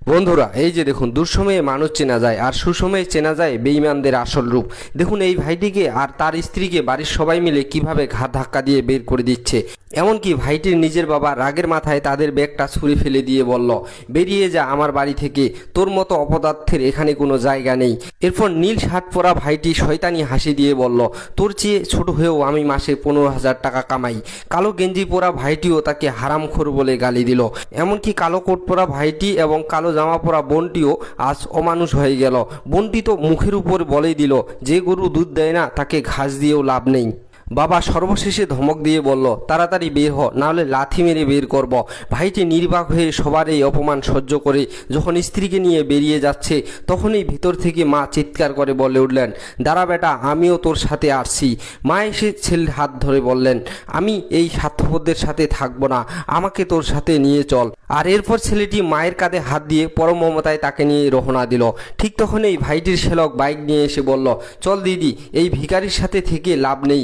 বন্ধুরা, এই যে দেখুন, দুঃসময়ে মানুষ চেনা যায় আর সুসময়ে চেনা যায় বেঈমানদের আসল রূপ। দেখুন এই ভাইটিকে আর তার স্ত্রীকে বাড়ির সবাই মিলে কিভাবে ঘাট ধাক্কা দিয়ে বের করে দিচ্ছে। এমনকি ভাইটির নিজের বাবা রাগের মাথায় তাদের ব্যাগটা ছুঁড়ে ফেলে দিয়ে বলল, বেরিয়ে যা আমার বাড়ি থেকে, তোর মতো অপদার্থের এখানে কোনো জায়গা নেই। এরপর নীল শার্ট পরা ভাইটি শয়তানি হাসি দিয়ে বলল, তোর চেয়ে ছোট হয়েও আমি মাসে 15,000 টাকা কামাই। কালো গেঞ্জি পরা ভাইটিও তাকে হারামখোর বলে গালি দিল। এমনকি কালো কোট পরা ভাইটি এবং কালো জামা পরা বোনটিও আজ অমানুষ হয়ে গেল। বোনটি তো মুখের উপর বলেই দিল, যে গরু দুধ দেয় না তাকে ঘাস দিয়েও লাভ নেই। বাবা সর্বশেষে ধমক দিয়ে বলল, তাড়াতাড়ি বের হ, নাহলে লাথি মেরে বের করব। ভাইটি নির্বাক হয়ে সবার এই অপমান সহ্য করে যখন স্ত্রীকে নিয়ে বেরিয়ে যাচ্ছে, তখনই ভিতর থেকে মা চিৎকার করে বলে উঠলেন, দাঁড়া বেটা, আমিও তোর সাথে আসছি। মা এসে ছেলের হাত ধরে বললেন, আমি এই স্বার্থপরদের সাথে থাকবো না, আমাকে তোর সাথে নিয়ে চল। আর এরপর ছেলেটি মায়ের কাঁধে হাত দিয়ে পরম মমতায় তাকে নিয়ে রওনা দিল। ঠিক তখন এই ভাইটির শ্যালক বাইক নিয়ে এসে বলল, চল দিদি, এই ভিখারির সাথে থেকে লাভ নেই।